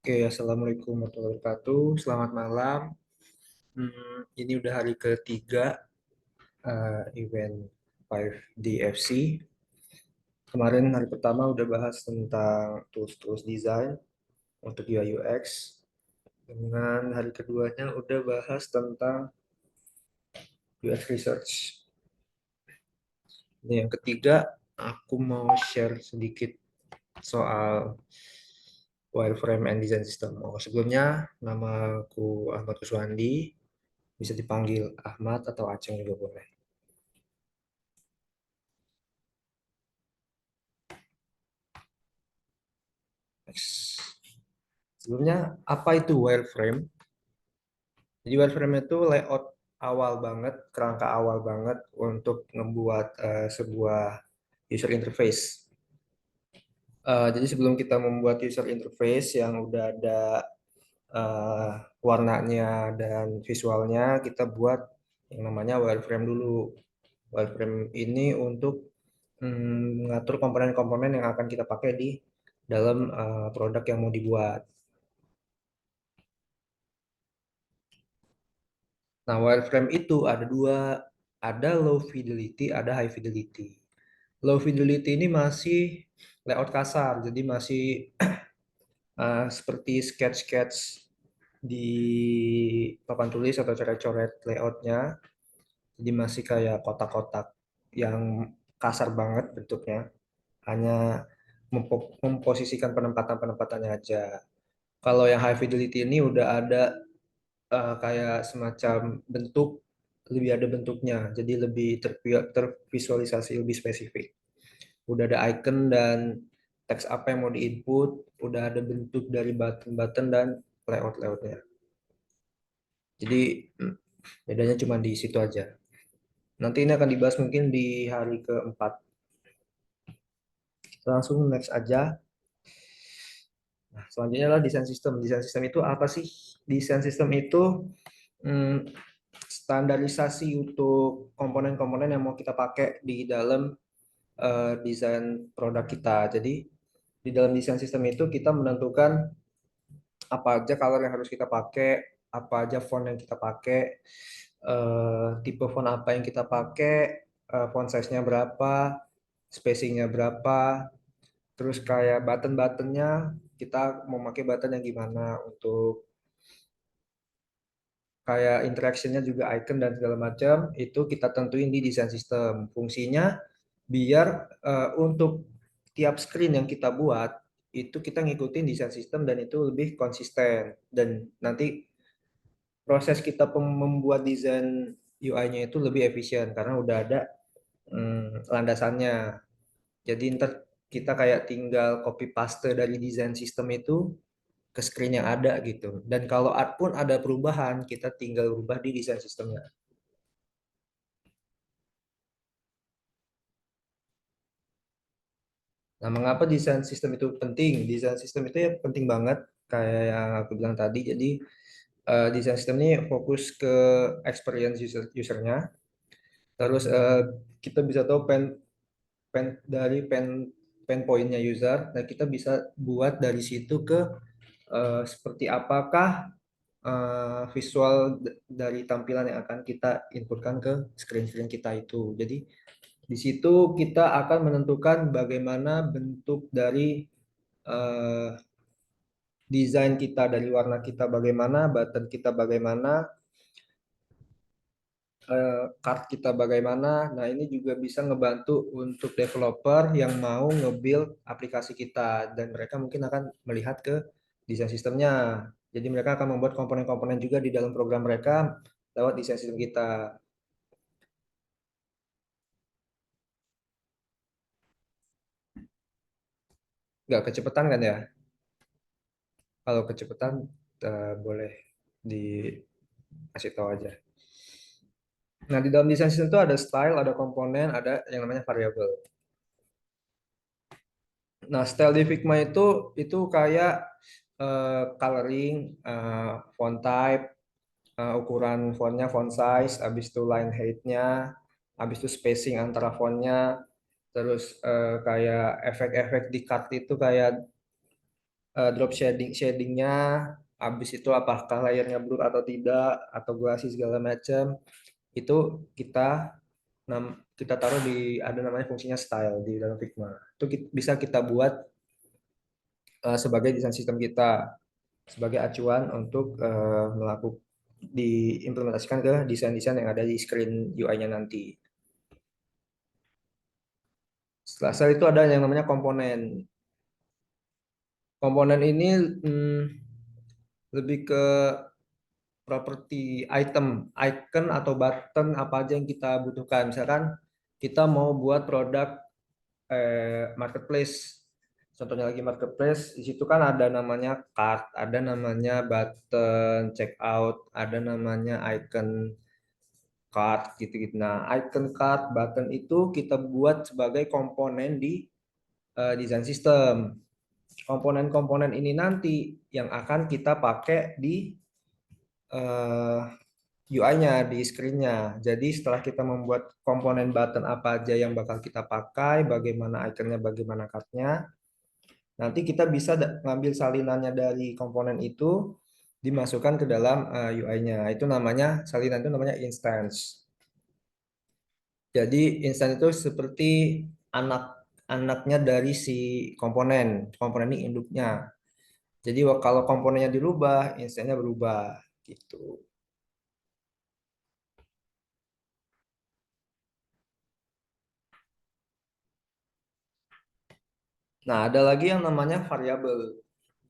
Oke, assalamualaikum warahmatullahi wabarakatuh. Selamat malam. Ini udah hari ketiga event 5DFC. Kemarin hari pertama udah bahas tentang tools-tools design untuk UI UX. Dengan hari keduanya udah bahas tentang UX research. Ini yang ketiga, aku mau share sedikit soal wireframe and design system. Sebelumnya, nama aku Ahmad Kuswandi. Bisa dipanggil Ahmad atau Aceng juga boleh. Next. Sebelumnya, apa itu wireframe? Jadi wireframe itu layout awal banget, kerangka awal banget untuk membuat sebuah user interface. Jadi sebelum kita membuat user interface yang udah ada eh, warnanya dan visualnya, kita buat yang namanya wireframe dulu. Wireframe ini untuk mengatur komponen-komponen yang akan kita pakai di dalam produk yang mau dibuat. Nah, wireframe itu ada dua, ada low fidelity, ada high fidelity. Low fidelity ini masih layout kasar, jadi masih seperti sketch-sketch di papan tulis atau coret-coret layoutnya. Jadi masih kayak kotak-kotak yang kasar banget bentuknya, hanya memposisikan penempatan-penempatannya aja. Kalau yang high fidelity ini udah ada kayak semacam bentuk, lebih ada bentuknya, jadi lebih tervisualisasi, lebih spesifik. Udah ada icon dan teks apa yang mau diinput, udah ada bentuk dari button-button dan layout-layoutnya. Jadi bedanya cuma di situ aja. Nanti ini akan dibahas mungkin di hari keempat. Kita langsung next aja. Nah, selanjutnya adalah desain sistem. Desain sistem itu apa sih? Desain sistem itu hmm, standarisasi untuk komponen-komponen yang mau kita pakai di dalam desain produk kita. Jadi di dalam desain sistem itu kita menentukan apa aja color yang harus kita pakai, apa aja font yang kita pakai, tipe font apa yang kita pakai, font size-nya berapa, spacing-nya berapa, terus kayak button-buttonnya kita mau pakai button yang gimana untuk kayak interaction-nya juga icon dan segala macam itu kita tentuin di desain sistem. Fungsinya biar untuk tiap screen yang kita buat itu kita ngikutin desain sistem dan itu lebih konsisten dan nanti proses kita membuat desain UI-nya itu lebih efisien karena udah ada landasannya. Jadi ntar kita kayak tinggal copy paste dari desain sistem itu ke screen yang ada gitu. Dan kalau pun ada perubahan, kita tinggal ubah di desain sistemnya. Nah, mengapa desain sistem itu penting? Desain sistem itu ya penting banget, kayak yang aku bilang tadi. Jadi, desain sistem ini fokus ke experience usernya. Terus kita bisa tahu dari pain pointnya user. Nah, kita bisa buat dari situ ke seperti apakah visual dari tampilan yang akan kita inputkan ke screen-screen kita itu. Jadi di situ kita akan menentukan bagaimana bentuk dari eh, desain kita, dari warna kita bagaimana, button kita bagaimana, card kita bagaimana. Nah, ini juga bisa ngebantu untuk developer yang mau nge-build aplikasi kita dan mereka mungkin akan melihat ke desain sistemnya. Jadi mereka akan membuat komponen-komponen juga di dalam program mereka lewat desain sistem kita. Nggak kecepatan kan ya? Kalau kecepatan boleh dikasih tahu aja. Nah, di dalam desain system itu ada style, ada komponen, ada yang namanya variabel. Nah, style di Figma itu kayak coloring, font type, ukuran fontnya, font size, habis itu line height-nya, habis itu spacing antara fontnya, terus kayak efek-efek di card itu kayak drop shadingnya, habis itu apakah layarnya blur atau tidak, atau gradasi segala macam, itu kita kita taruh di ada namanya fungsinya style di dalam Figma. Itu bisa kita buat sebagai desain sistem kita, sebagai acuan untuk melakukan diimplementasikan ke desain-desain yang ada di screen UI-nya nanti. Setelah itu ada yang namanya komponen. Komponen ini hmm, lebih ke properti item, icon atau button apa aja yang kita butuhkan. Misalkan kita mau buat produk marketplace. Contohnya lagi marketplace, di situ kan ada namanya cart, ada namanya button checkout, ada namanya icon cart gitu-gitu. Nah, icon cart, button itu kita buat sebagai komponen di desain sistem. Komponen-komponen ini nanti yang akan kita pakai di UI-nya, di screen-nya. Jadi setelah kita membuat komponen button apa aja yang bakal kita pakai, bagaimana ikonnya, bagaimana card-nya, nanti kita bisa ngambil salinannya dari komponen itu, dimasukkan ke dalam UI-nya. Itu namanya, salinan itu namanya instance. Jadi instance itu seperti anak-anaknya dari si komponen. Komponen ini induknya. Jadi kalau komponennya dirubah, instance-nya berubah gitu. Nah, ada lagi yang namanya variabel.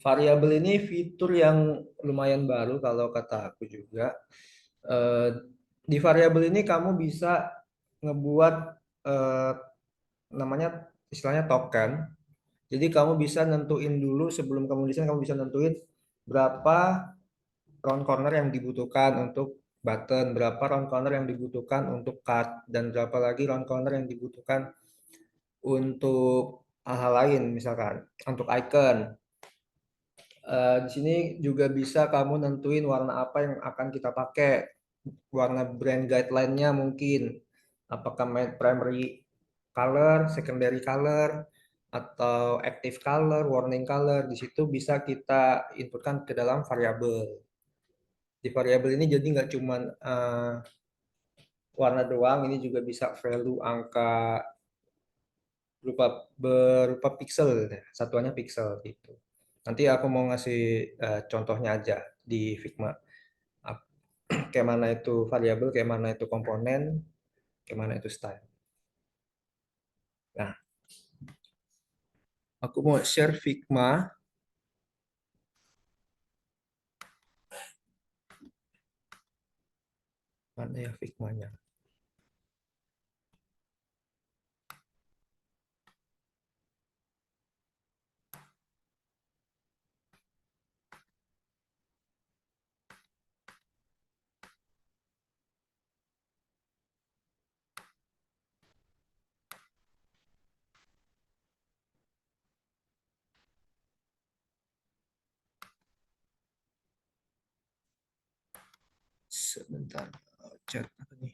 Variabel ini fitur yang lumayan baru kalau kata aku juga. Eh, di variabel ini kamu bisa ngebuat eh, namanya istilahnya token. Jadi kamu bisa nentuin dulu sebelum kamu desain, kamu bisa nentuin berapa round corner yang dibutuhkan untuk button, berapa round corner yang dibutuhkan untuk card, dan berapa lagi round corner yang dibutuhkan untuk hal-hal lain, misalkan untuk icon. Di sini juga bisa kamu nentuin warna apa yang akan kita pakai, warna brand guideline-nya mungkin, apakah primary color, secondary color, atau active color, warning color. Di situ bisa kita inputkan ke dalam variabel. Di variabel ini jadi nggak cuma warna doang, ini juga bisa value angka berupa berupa pixel, ya, satuannya pixel gitu. Nanti aku mau ngasih contohnya aja di Figma. Kayak mana itu variabel, kayak mana itu komponen, kayak mana itu style. Nah, aku mau share Figma. Mana ya Figmanya? Sebentar. Chat apa nih?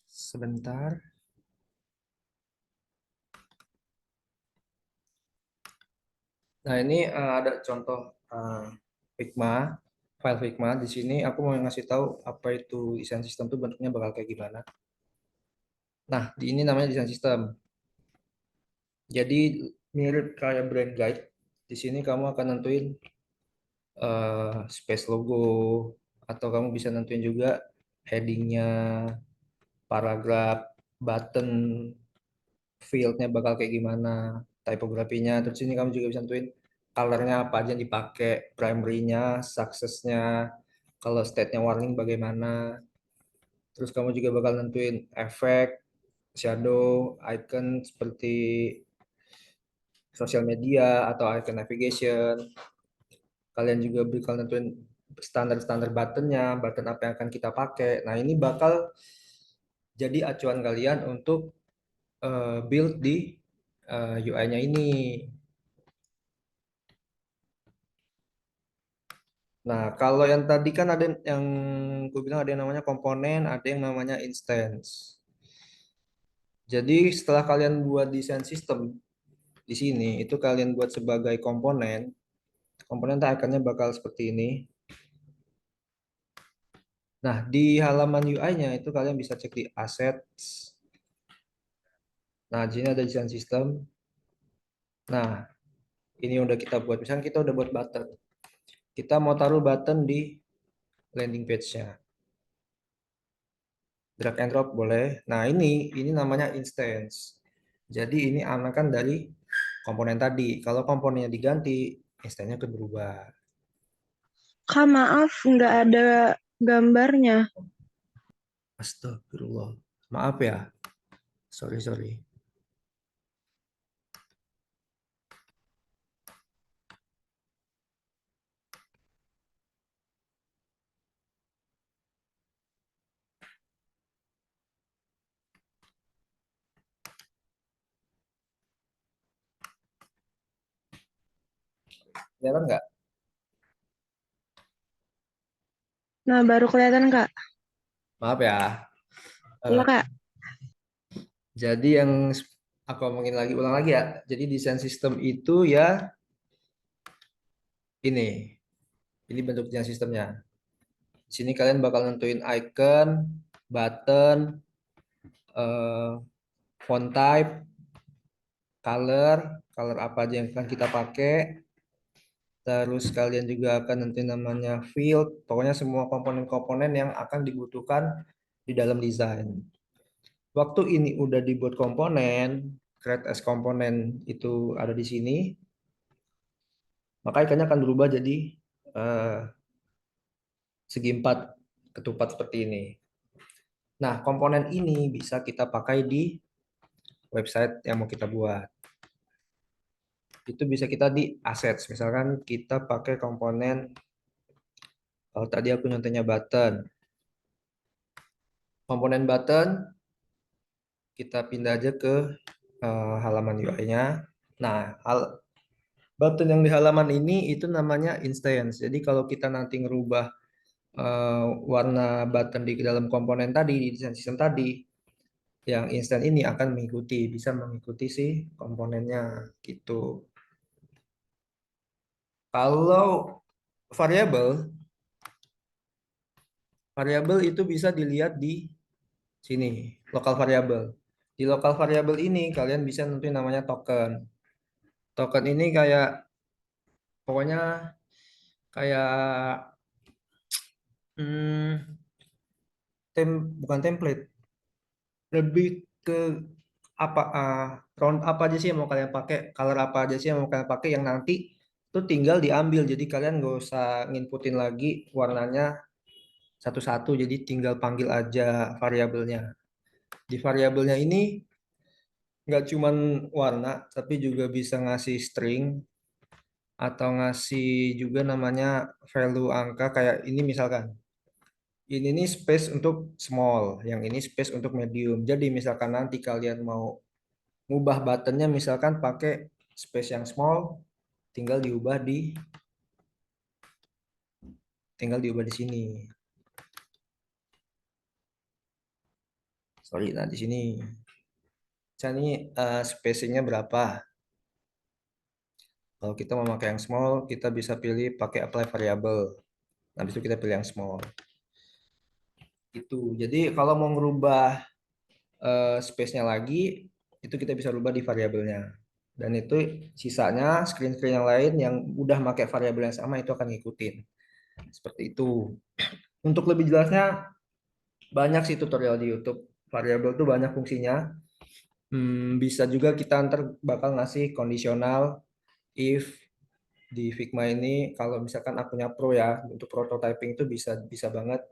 Sebentar. Nah, ini ada contoh Figma, file Figma. Di sini aku mau ngasih tahu apa itu desain sistem tuh bentuknya bakal kayak gimana. Nah, di ini namanya desain sistem. Jadi mirip kayak brand guide. Di sini kamu akan nentuin space logo, atau kamu bisa nentuin juga headingnya, paragraf, button, fieldnya bakal kayak gimana, typografinya. Terus ini kamu juga bisa nentuin colornya apa aja yang dipakai, primary-nya, success-nya, kalau state-nya warning bagaimana. Terus kamu juga bakal nentuin efek, shadow, icon seperti sosial media atau icon navigation. Kalian juga bakal nentuin standar-standar buttonnya, button apa yang akan kita pakai. Nah, ini bakal jadi acuan kalian untuk build di UI-nya ini. Nah, kalau yang tadi kan ada yang gue bilang ada yang namanya komponen, ada yang namanya instance. Jadi setelah kalian buat desain sistem di sini, itu kalian buat sebagai komponen. Komponen ikonnya bakal seperti ini. Nah, di halaman UI-nya itu kalian bisa cek di assets. Nah, di sini ada desain sistem. Nah, ini udah kita buat. Misalnya kita udah buat button. Kita mau taruh button di landing page-nya. Drag and drop boleh. Nah, ini namanya instance. Jadi ini anakan dari komponen tadi. Kalau komponennya diganti, instance-nya akan berubah. Kak, maaf, nggak ada gambarnya. Astagfirullah. Maaf ya. Sorry, sorry. Kelihatan nggak? Nah, baru kelihatan, Kak. Maaf ya. Iya, Eh, Kak. jadi yang aku omongin lagi, ulang lagi ya. Jadi desain sistem itu ya ini. Ini bentuk desain sistemnya. Di sini kalian bakal nentuin icon, button, eh, font type, color, color apa aja yang akan kita pakai. Terus kalian juga akan nentuin namanya field. Pokoknya semua komponen-komponen yang akan dibutuhkan di dalam desain. Waktu ini udah dibuat komponen, create as komponen itu ada di sini, maka ikannya akan berubah jadi eh, segi empat ketupat seperti ini. Nah, komponen ini bisa kita pakai di website yang mau kita buat. Itu bisa kita di assets. Misalkan kita pakai komponen, kalau tadi aku nyontohnya button. Komponen button, kita pindah aja ke halaman UI-nya. Nah, button yang di halaman ini itu namanya instance. Jadi kalau kita nanti ngerubah warna button di dalam komponen tadi, di desain sistem tadi, yang instan ini akan mengikuti, bisa mengikuti si komponennya gitu. Kalau variabel, variabel itu bisa dilihat di sini, lokal variabel. Di lokal variabel ini kalian bisa nentuin namanya token. Token ini kayak pokoknya kayak hmm, bukan template, lebih ke apa round apa aja sih yang mau kalian pakai, color apa aja sih yang mau kalian pakai yang nanti itu tinggal diambil. Jadi kalian nggak usah nginputin lagi warnanya satu-satu. Jadi tinggal panggil aja variabelnya. Di variabelnya ini nggak cuman warna, tapi juga bisa ngasih string atau ngasih juga namanya value angka kayak ini misalkan. Ini nih space untuk small, yang ini space untuk medium. Jadi misalkan nanti kalian mau ngubah buttonnya misalkan pakai space yang small, tinggal diubah di sini. Sorry, nah di sini. Misalnya ini spacingnya berapa? Kalau kita mau pakai yang small, kita bisa pilih pakai apply variable. Nah, habis itu kita pilih yang small. Itu. Jadi kalau mau ngerubah space-nya lagi, itu kita bisa rubah di variabelnya. Dan itu sisanya screen-screen yang lain yang udah pakai variabel yang sama itu akan ngikutin. Seperti itu. Untuk lebih jelasnya, banyak sih tutorial di YouTube. Variabel itu banyak fungsinya. Bisa juga kita ntar bakal ngasih kondisional if di Figma ini kalau misalkan akunnya pro ya untuk prototyping itu bisa bisa banget.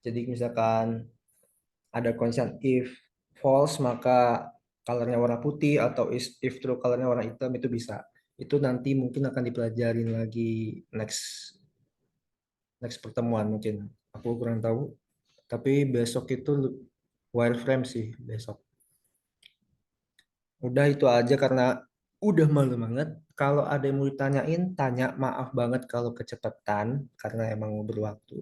Jadi misalkan ada condition if false maka colornya warna putih atau if true colornya warna hitam itu bisa. Itu nanti mungkin akan dipelajarin lagi next next pertemuan mungkin. Aku kurang tahu. Tapi besok itu wireframe sih besok. Udah itu aja karena udah malam banget. Kalau ada yang mau ditanyain, tanya. Maaf banget kalau kecepatan karena emang mau berwaktu.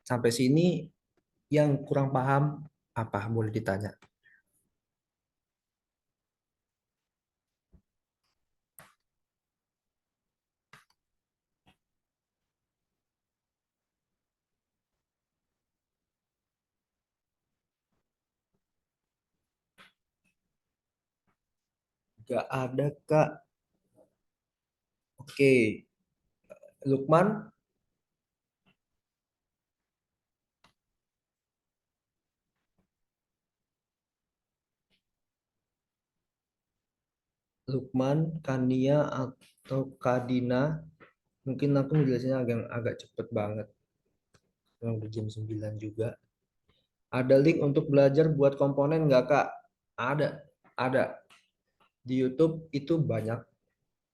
Sampai sini yang kurang paham Apa boleh ditanya? Gak ada Kak. Oke, Lukman, Lukman, Kania atau Kadina. Mungkin aku ngejelasinnya agak agak cepet banget. Yang udah jam 9 juga. Ada link untuk belajar buat komponen nggak Kak? Ada, ada. Di YouTube itu banyak.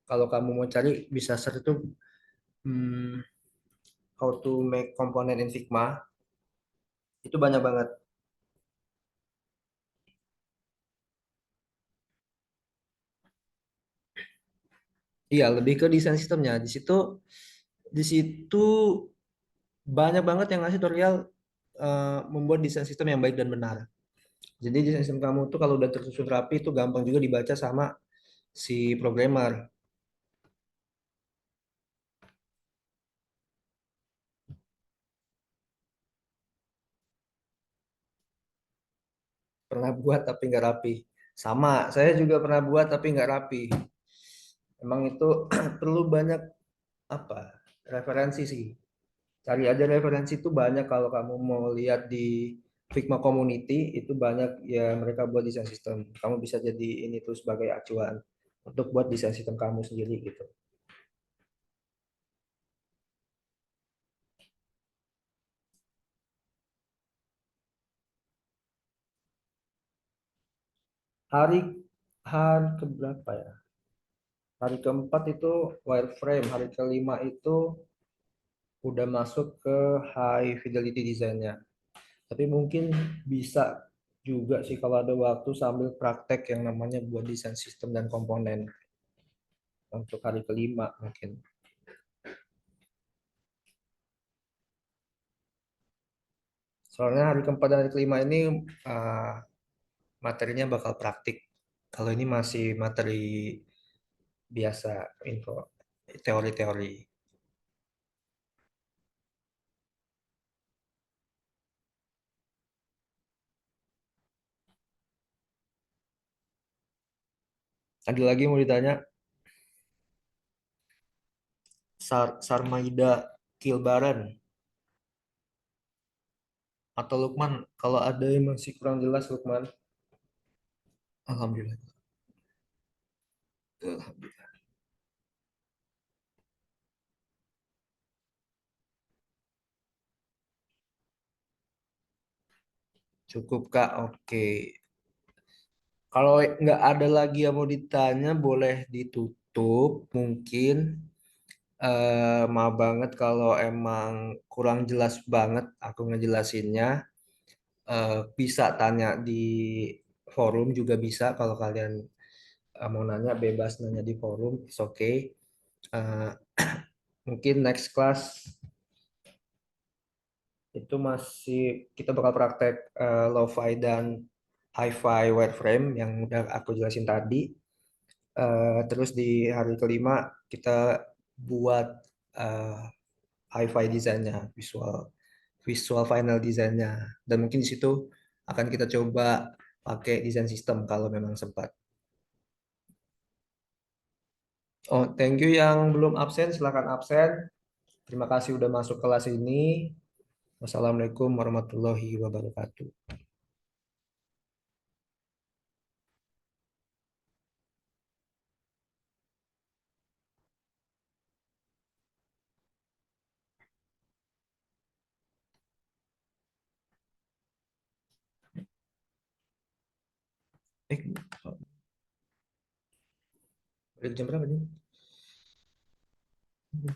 Kalau kamu mau cari bisa search itu hmm, how to make component in Figma. Itu banyak banget. Iya, lebih ke desain sistemnya. Di situ banyak banget yang ngasih tutorial membuat desain sistem yang baik dan benar. Jadi desain sistem kamu tuh kalau udah tersusun rapi itu gampang juga dibaca sama si programmer. Pernah buat tapi nggak rapi. Sama, saya juga pernah buat tapi nggak rapi. Emang itu perlu banyak apa referensi sih. Cari aja referensi itu banyak kalau kamu mau lihat di Figma Community itu banyak ya mereka buat desain sistem. Kamu bisa jadi ini tuh sebagai acuan untuk buat desain sistem kamu sendiri gitu. Hari hari keberapa ya? Hari keempat itu wireframe, hari kelima itu udah masuk ke high fidelity desainnya. Tapi mungkin bisa juga sih kalau ada waktu sambil praktek yang namanya buat desain sistem dan komponen untuk hari kelima mungkin. Soalnya hari keempat dan hari kelima ini uh, materinya bakal praktik. Kalau ini masih materi biasa, info teori-teori. Ada lagi yang mau ditanya? Sarmaida Kilbaran atau Lukman? Kalau ada yang masih kurang jelas Lukman, Alhamdulillah. Cukup Kak, oke. Kalau nggak ada lagi yang mau ditanya, boleh ditutup. Mungkin maaf banget kalau emang kurang jelas banget aku ngejelasinnya. Bisa tanya di forum juga bisa. Kalau kalian mau nanya, bebas nanya di forum. It's okay. Eh, mungkin next class itu masih kita bakal praktek lo-fi dan hi-fi wireframe yang udah aku jelasin tadi. Terus di hari kelima kita buat eh, hi-fi desainnya, visual visual final desainnya. Dan mungkin di situ akan kita coba pakai desain sistem kalau memang sempat. Oh, thank you yang belum absen, silakan absen. Terima kasih udah masuk kelas ini. Wassalamualaikum warahmatullahi wabarakatuh. Eh, jam berapa nih?